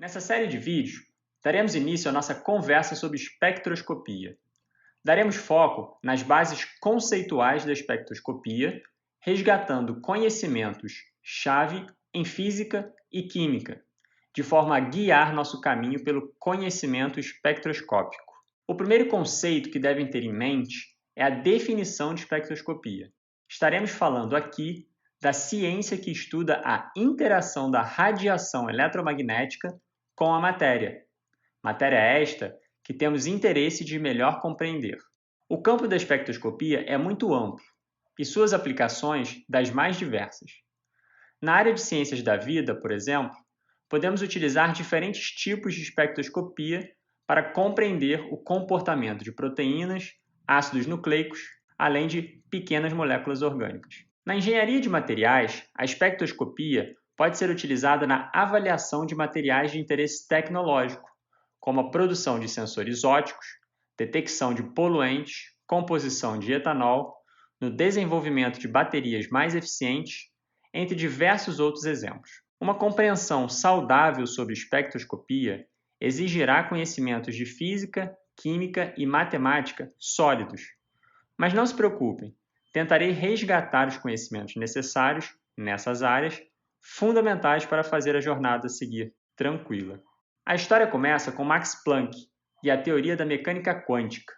Nessa série de vídeos, daremos início à nossa conversa sobre espectroscopia. Daremos foco nas bases conceituais da espectroscopia, resgatando conhecimentos-chave em física e química, de forma a guiar nosso caminho pelo conhecimento espectroscópico. O primeiro conceito que devem ter em mente é a definição de espectroscopia. Estaremos falando aqui da ciência que estuda a interação da radiação eletromagnética com a matéria. Matéria esta que temos interesse de melhor compreender. O campo da espectroscopia é muito amplo e suas aplicações das mais diversas. Na área de ciências da vida, por exemplo, podemos utilizar diferentes tipos de espectroscopia para compreender o comportamento de proteínas, ácidos nucleicos, além de pequenas moléculas orgânicas. Na engenharia de materiais, a espectroscopia pode ser utilizada na avaliação de materiais de interesse tecnológico, como a produção de sensores ópticos, detecção de poluentes, composição de etanol, no desenvolvimento de baterias mais eficientes, entre diversos outros exemplos. Uma compreensão saudável sobre espectroscopia exigirá conhecimentos de física, química e matemática sólidos. Mas não se preocupem, tentarei resgatar os conhecimentos necessários nessas áreas, fundamentais para fazer a jornada seguir tranquila. A história começa com Max Planck e a teoria da mecânica quântica.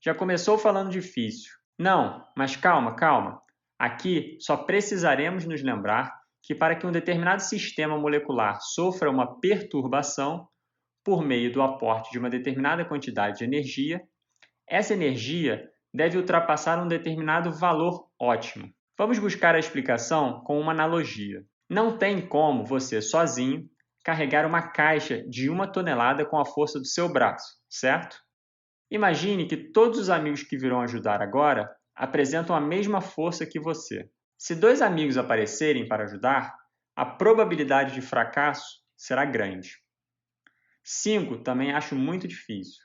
Já começou falando difícil. Não, mas calma. Aqui só precisaremos nos lembrar que para que um determinado sistema molecular sofra uma perturbação por meio do aporte de uma determinada quantidade de energia, essa energia deve ultrapassar um determinado valor ótimo. Vamos buscar a explicação com uma analogia. Não tem como você, sozinho, carregar uma caixa de 1 tonelada com a força do seu braço, certo? Imagine que todos os amigos que virão ajudar agora apresentam a mesma força que você. Se 2 amigos aparecerem para ajudar, a probabilidade de fracasso será grande. 5 também acho muito difícil.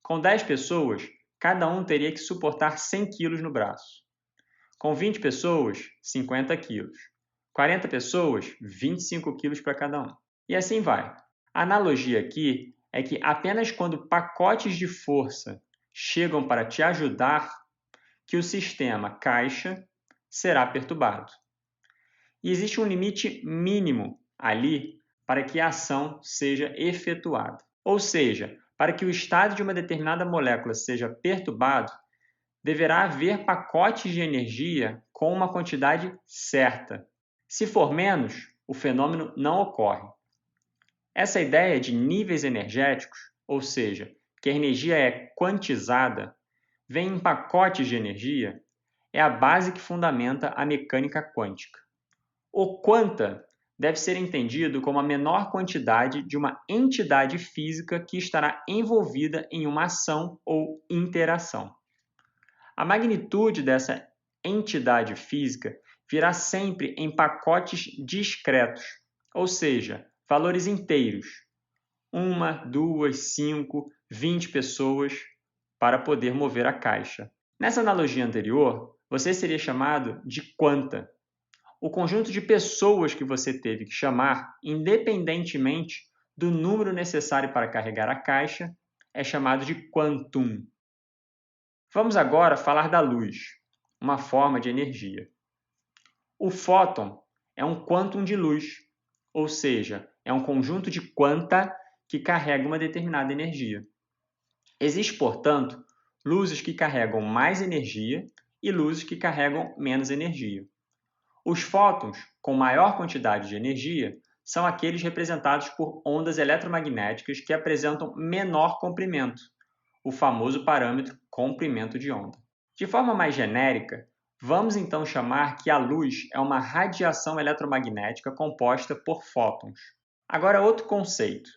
Com 10 pessoas, cada um teria que suportar 100 quilos no braço. Com 20 pessoas, 50 quilos. 40 pessoas, 25 quilos para cada um. E assim vai. A analogia aqui é que apenas quando pacotes de força chegam para te ajudar, que o sistema caixa será perturbado. E existe um limite mínimo ali para que a ação seja efetuada. Ou seja, para que o estado de uma determinada molécula seja perturbado, deverá haver pacotes de energia com uma quantidade certa. Se for menos, o fenômeno não ocorre. Essa ideia de níveis energéticos, ou seja, que a energia é quantizada, vem em pacotes de energia, é a base que fundamenta a mecânica quântica. O quanta deve ser entendido como a menor quantidade de uma entidade física que estará envolvida em uma ação ou interação. A magnitude dessa entidade física virá sempre em pacotes discretos, ou seja, valores inteiros, 1, 2, 5, 20 pessoas para poder mover a caixa. Nessa analogia anterior, você seria chamado de quanta. O conjunto de pessoas que você teve que chamar, independentemente do número necessário para carregar a caixa, é chamado de quantum. Vamos agora falar da luz, uma forma de energia. O fóton é um quantum de luz, ou seja, é um conjunto de quanta que carrega uma determinada energia. Existem, portanto, luzes que carregam mais energia e luzes que carregam menos energia. Os fótons com maior quantidade de energia são aqueles representados por ondas eletromagnéticas que apresentam menor comprimento, o famoso parâmetro comprimento de onda. De forma mais genérica, vamos então chamar que a luz é uma radiação eletromagnética composta por fótons. Agora, outro conceito.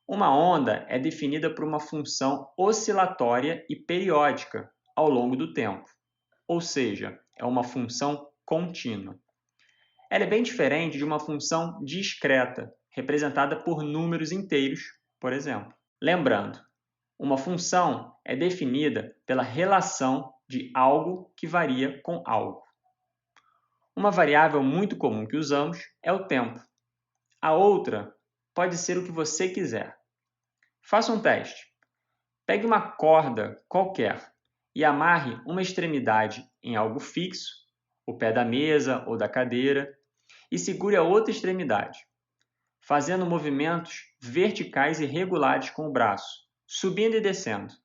Uma onda é definida por uma função oscilatória e periódica ao longo do tempo, ou seja, é uma função contínua. Ela é bem diferente de uma função discreta, representada por números inteiros, por exemplo. Lembrando, uma função é definida pela relação de algo que varia com algo. Uma variável muito comum que usamos é o tempo. A outra pode ser o que você quiser. Faça um teste. Pegue uma corda qualquer e amarre uma extremidade em algo fixo, o pé da mesa ou da cadeira, e segure a outra extremidade, fazendo movimentos verticais e regulares com o braço, subindo e descendo.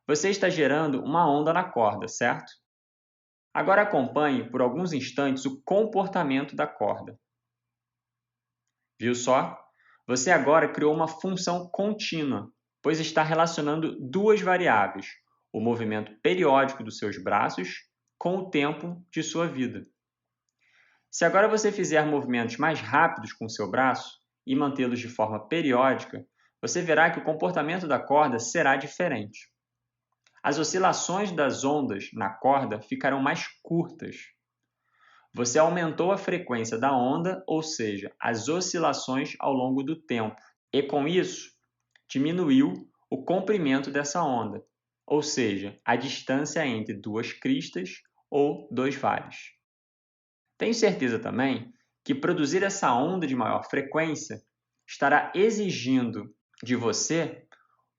Você está gerando uma onda na corda, certo? Agora acompanhe por alguns instantes o comportamento da corda. Viu só? Você agora criou uma função contínua, pois está relacionando duas variáveis, o movimento periódico dos seus braços com o tempo de sua vida. Se agora você fizer movimentos mais rápidos com o seu braço e mantê-los de forma periódica, você verá que o comportamento da corda será diferente. As oscilações das ondas na corda ficarão mais curtas. Você aumentou a frequência da onda, ou seja, as oscilações ao longo do tempo, e com isso, diminuiu o comprimento dessa onda, ou seja, a distância entre duas cristas ou dois vales. Tenho certeza também que produzir essa onda de maior frequência estará exigindo de você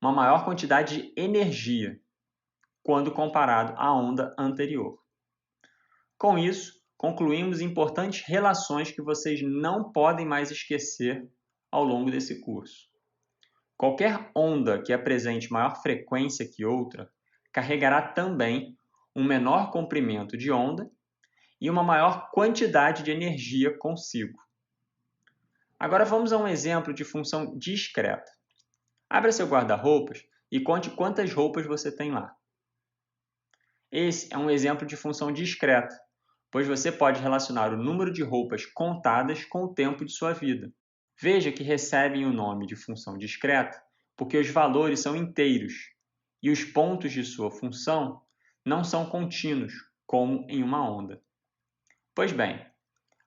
uma maior quantidade de energia quando comparado à onda anterior. Com isso, concluímos importantes relações que vocês não podem mais esquecer ao longo desse curso. Qualquer onda que apresente maior frequência que outra carregará também um menor comprimento de onda e uma maior quantidade de energia consigo. Agora vamos a um exemplo de função discreta. Abra seu guarda-roupas e conte quantas roupas você tem lá. Esse é um exemplo de função discreta, pois você pode relacionar o número de roupas contadas com o tempo de sua vida. Veja que recebem o nome de função discreta porque os valores são inteiros e os pontos de sua função não são contínuos, como em uma onda. Pois bem,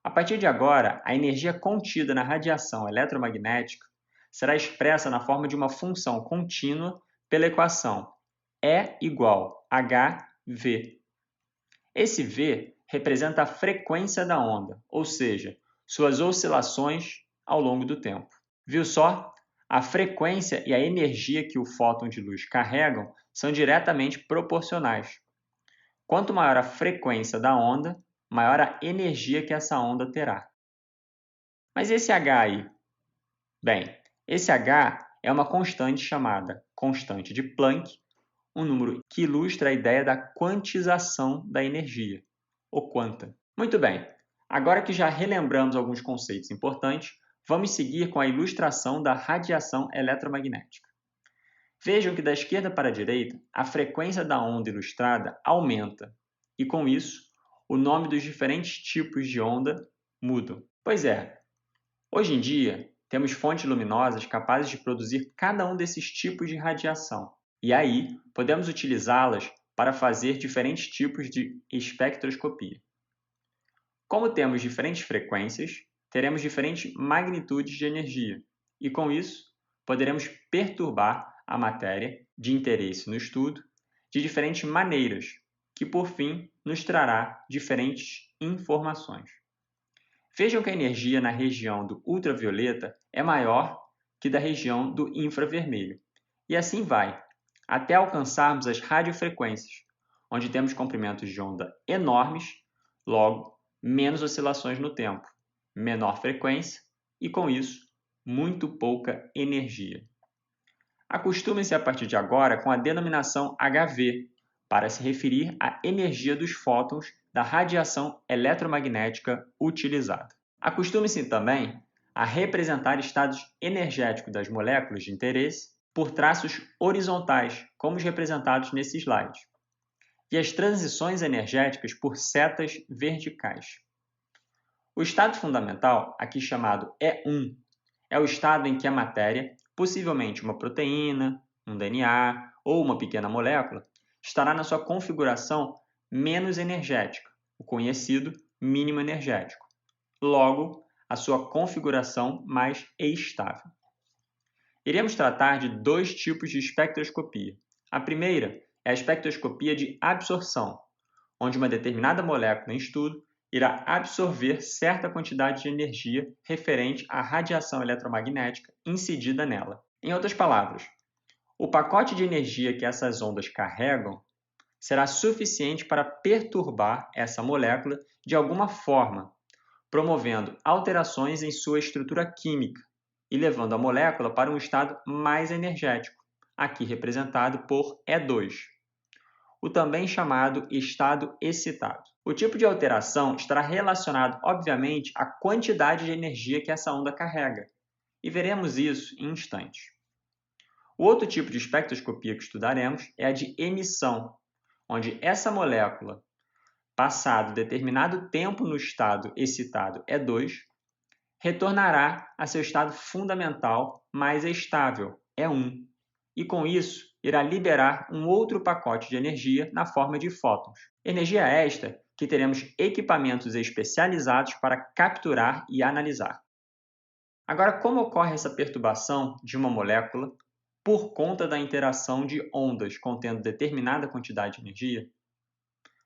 a partir de agora, a energia contida na radiação eletromagnética será expressa na forma de uma função contínua pela equação E igual hv. Esse v representa a frequência da onda, ou seja, suas oscilações ao longo do tempo. Viu só? A frequência e a energia que o fóton de luz carregam são diretamente proporcionais. Quanto maior a frequência da onda, maior a energia que essa onda terá. Mas esse H aí? Bem, esse H é uma constante chamada constante de Planck, um número que ilustra a ideia da quantização da energia, ou quanta. Muito bem, agora que já relembramos alguns conceitos importantes, vamos seguir com a ilustração da radiação eletromagnética. Vejam que da esquerda para a direita, a frequência da onda ilustrada aumenta, e com isso, o nome dos diferentes tipos de onda mudam. Pois é, hoje em dia, temos fontes luminosas capazes de produzir cada um desses tipos de radiação. E aí, podemos utilizá-las para fazer diferentes tipos de espectroscopia. Como temos diferentes frequências, teremos diferentes magnitudes de energia. E com isso, poderemos perturbar a matéria de interesse no estudo de diferentes maneiras, que por fim nos trará diferentes informações. Vejam que a energia na região do ultravioleta é maior que da região do infravermelho. E assim vai, até alcançarmos as radiofrequências, onde temos comprimentos de onda enormes, logo, menos oscilações no tempo, menor frequência e, com isso, muito pouca energia. Acostumem-se a partir de agora com a denominação HV, para se referir à energia dos fótons da radiação eletromagnética utilizada. Acostume-se também a representar estados energéticos das moléculas de interesse por traços horizontais, como os representados nesse slide, e as transições energéticas por setas verticais. O estado fundamental, aqui chamado E1, é o estado em que a matéria, possivelmente uma proteína, um DNA ou uma pequena molécula, estará na sua configuração menos energética, o conhecido mínimo energético. Logo, a sua configuração mais estável. Iremos tratar de dois tipos de espectroscopia. A primeira é a espectroscopia de absorção, onde uma determinada molécula em estudo irá absorver certa quantidade de energia referente à radiação eletromagnética incidida nela. Em outras palavras, o pacote de energia que essas ondas carregam será suficiente para perturbar essa molécula de alguma forma, promovendo alterações em sua estrutura química e levando a molécula para um estado mais energético, aqui representado por E2, o também chamado estado excitado. O tipo de alteração estará relacionado, obviamente, à quantidade de energia que essa onda carrega, e veremos isso em instantes. O outro tipo de espectroscopia que estudaremos é a de emissão, onde essa molécula, passado determinado tempo no estado excitado E2, retornará a seu estado fundamental mais estável, E1, e com isso irá liberar um outro pacote de energia na forma de fótons. Energia esta que teremos equipamentos especializados para capturar e analisar. Agora, como ocorre essa perturbação de uma molécula por conta da interação de ondas contendo determinada quantidade de energia?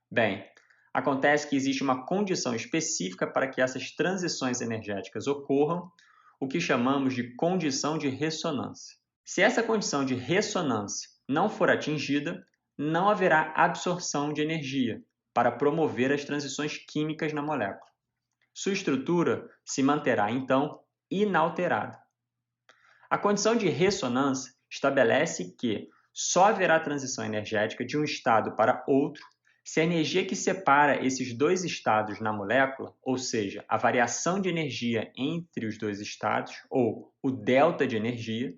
Bem, acontece que existe uma condição específica para que essas transições energéticas ocorram, o que chamamos de condição de ressonância. Se essa condição de ressonância não for atingida, não haverá absorção de energia para promover as transições químicas na molécula. Sua estrutura se manterá, então, inalterada. A condição de ressonância estabelece que só haverá transição energética de um estado para outro se a energia que separa esses dois estados na molécula, ou seja, a variação de energia entre os dois estados, ou o delta de energia,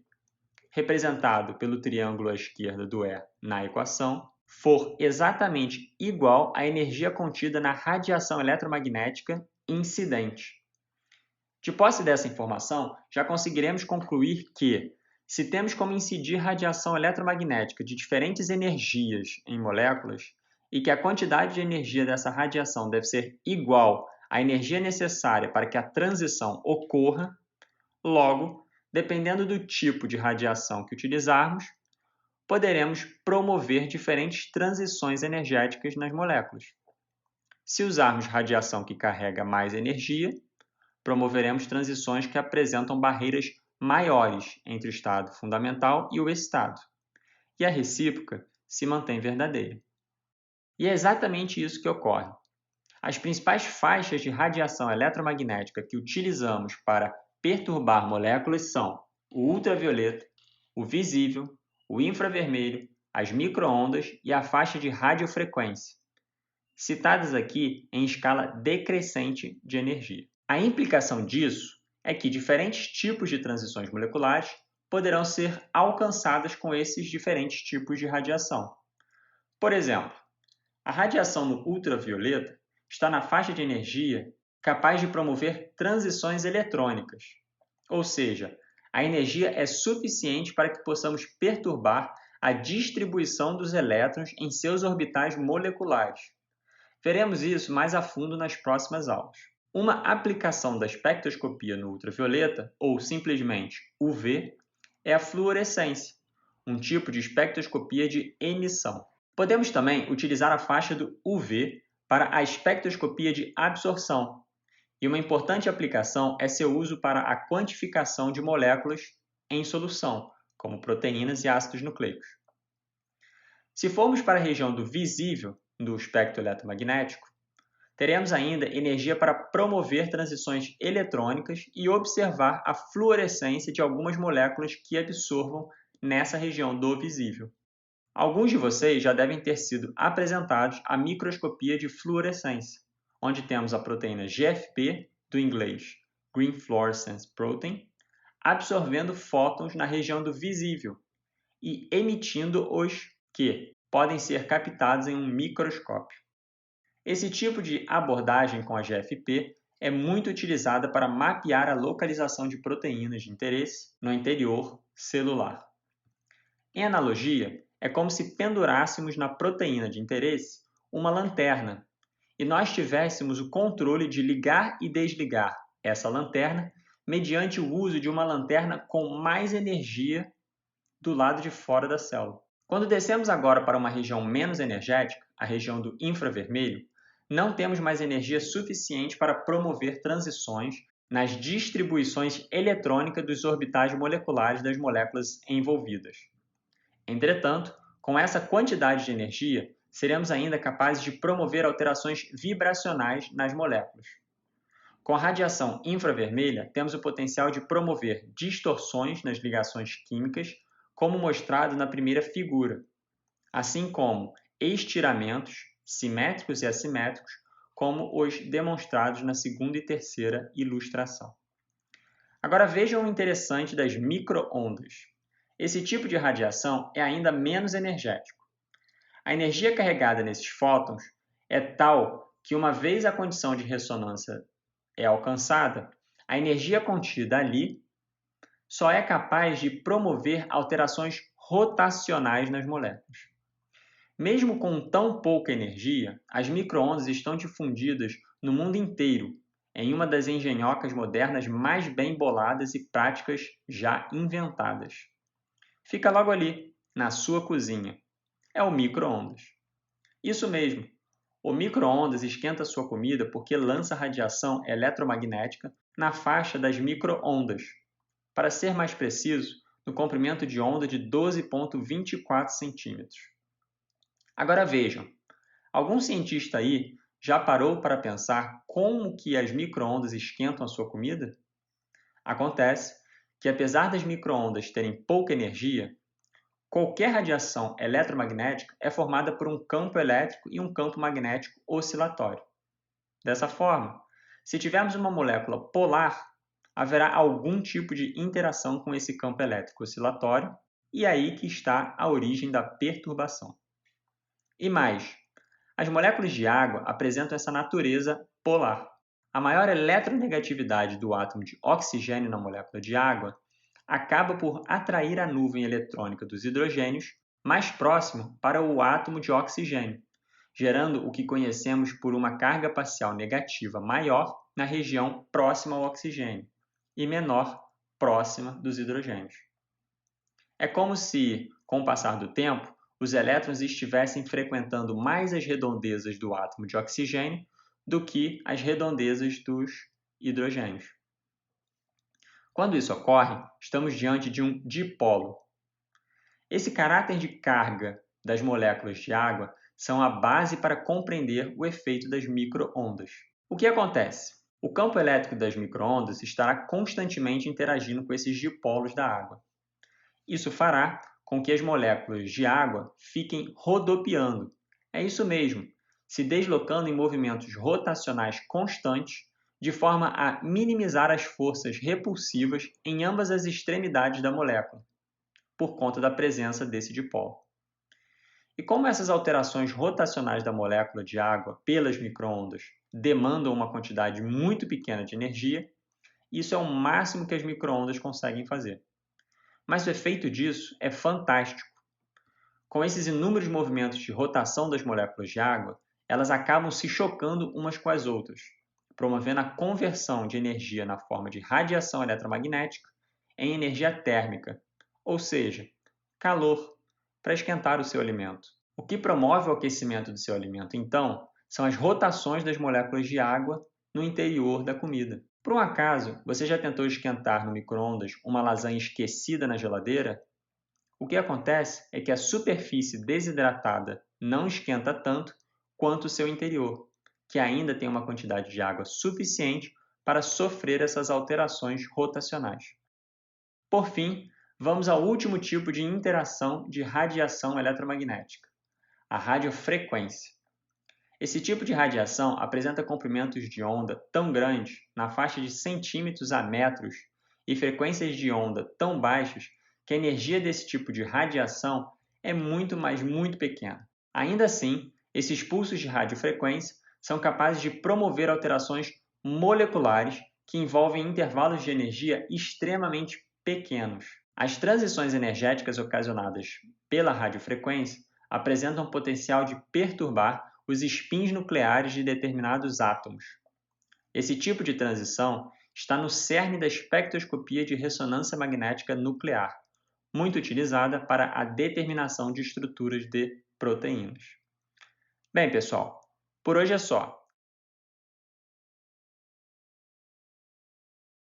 representado pelo triângulo à esquerda do E na equação, for exatamente igual à energia contida na radiação eletromagnética incidente. De posse dessa informação, já conseguiremos concluir que, se temos como incidir radiação eletromagnética de diferentes energias em moléculas, e que a quantidade de energia dessa radiação deve ser igual à energia necessária para que a transição ocorra, logo, dependendo do tipo de radiação que utilizarmos, poderemos promover diferentes transições energéticas nas moléculas. Se usarmos radiação que carrega mais energia, promoveremos transições que apresentam barreiras maiores entre o estado fundamental e o excitado, e a recíproca se mantém verdadeira. E é exatamente isso que ocorre. As principais faixas de radiação eletromagnética que utilizamos para perturbar moléculas são o ultravioleta, o visível, o infravermelho, as microondas e a faixa de radiofrequência, citadas aqui em escala decrescente de energia. A implicação disso é que diferentes tipos de transições moleculares poderão ser alcançadas com esses diferentes tipos de radiação. Por exemplo, a radiação no ultravioleta está na faixa de energia capaz de promover transições eletrônicas, ou seja, a energia é suficiente para que possamos perturbar a distribuição dos elétrons em seus orbitais moleculares. Veremos isso mais a fundo nas próximas aulas. Uma aplicação da espectroscopia no ultravioleta, ou simplesmente UV, é a fluorescência, um tipo de espectroscopia de emissão. Podemos também utilizar a faixa do UV para a espectroscopia de absorção, e uma importante aplicação é seu uso para a quantificação de moléculas em solução, como proteínas e ácidos nucleicos. Se formos para a região do visível do espectro eletromagnético, teremos ainda energia para promover transições eletrônicas e observar a fluorescência de algumas moléculas que absorvam nessa região do visível. Alguns de vocês já devem ter sido apresentados à microscopia de fluorescência, onde temos a proteína GFP, do inglês Green Fluorescence Protein, absorvendo fótons na região do visível e emitindo-os que podem ser captados em um microscópio. Esse tipo de abordagem com a GFP é muito utilizada para mapear a localização de proteínas de interesse no interior celular. Em analogia, é como se pendurássemos na proteína de interesse uma lanterna e nós tivéssemos o controle de ligar e desligar essa lanterna mediante o uso de uma lanterna com mais energia do lado de fora da célula. Quando descemos agora para uma região menos energética, a região do infravermelho, não temos mais energia suficiente para promover transições nas distribuições eletrônicas dos orbitais moleculares das moléculas envolvidas. Entretanto, com essa quantidade de energia, seremos ainda capazes de promover alterações vibracionais nas moléculas. Com a radiação infravermelha, temos o potencial de promover distorções nas ligações químicas, como mostrado na primeira figura, assim como estiramentos simétricos e assimétricos, como os demonstrados na segunda e terceira ilustração. Agora vejam o interessante das microondas. Esse tipo de radiação é ainda menos energético. A energia carregada nesses fótons é tal que, uma vez a condição de ressonância é alcançada, a energia contida ali só é capaz de promover alterações rotacionais nas moléculas. Mesmo com tão pouca energia, as microondas estão difundidas no mundo inteiro, em uma das engenhocas modernas mais bem boladas e práticas já inventadas. Fica logo ali, na sua cozinha. É o micro-ondas. Isso mesmo, o micro-ondas esquenta sua comida porque lança radiação eletromagnética na faixa das micro-ondas. Para ser mais preciso, no comprimento de onda de 12,24 centímetros. Agora vejam, algum cientista aí já parou para pensar como que as micro-ondas esquentam a sua comida? Acontece que, apesar das micro-ondas terem pouca energia, qualquer radiação eletromagnética é formada por um campo elétrico e um campo magnético oscilatório. Dessa forma, se tivermos uma molécula polar, haverá algum tipo de interação com esse campo elétrico oscilatório, e é aí que está a origem da perturbação. E mais, as moléculas de água apresentam essa natureza polar. A maior eletronegatividade do átomo de oxigênio na molécula de água acaba por atrair a nuvem eletrônica dos hidrogênios mais próximo para o átomo de oxigênio, gerando o que conhecemos por uma carga parcial negativa maior na região próxima ao oxigênio e menor próxima dos hidrogênios. É como se, com o passar do tempo, os elétrons estivessem frequentando mais as redondezas do átomo de oxigênio do que as redondezas dos hidrogênios. Quando isso ocorre, estamos diante de um dipolo. Esse caráter de carga das moléculas de água são a base para compreender o efeito das microondas. O que acontece? O campo elétrico das microondas estará constantemente interagindo com esses dipolos da água. Isso fará com que as moléculas de água fiquem rodopiando. É isso mesmo, se deslocando em movimentos rotacionais constantes, de forma a minimizar as forças repulsivas em ambas as extremidades da molécula, por conta da presença desse dipolo. E como essas alterações rotacionais da molécula de água pelas microondas demandam uma quantidade muito pequena de energia, isso é o máximo que as microondas conseguem fazer. Mas o efeito disso é fantástico. Com esses inúmeros movimentos de rotação das moléculas de água, elas acabam se chocando umas com as outras, promovendo a conversão de energia na forma de radiação eletromagnética em energia térmica, ou seja, calor, para esquentar o seu alimento. O que promove o aquecimento do seu alimento, então, são as rotações das moléculas de água no interior da comida. Por um acaso, você já tentou esquentar no micro-ondas uma lasanha esquecida na geladeira? O que acontece é que a superfície desidratada não esquenta tanto quanto o seu interior, que ainda tem uma quantidade de água suficiente para sofrer essas alterações rotacionais. Por fim, vamos ao último tipo de interação de radiação eletromagnética, a radiofrequência. Esse tipo de radiação apresenta comprimentos de onda tão grandes, na faixa de centímetros a metros, e frequências de onda tão baixas que a energia desse tipo de radiação é muito, mas muito pequena. Ainda assim, esses pulsos de radiofrequência são capazes de promover alterações moleculares que envolvem intervalos de energia extremamente pequenos. As transições energéticas ocasionadas pela radiofrequência apresentam o potencial de perturbar os spins nucleares de determinados átomos. Esse tipo de transição está no cerne da espectroscopia de ressonância magnética nuclear, muito utilizada para a determinação de estruturas de proteínas. Bem, pessoal, por hoje é só.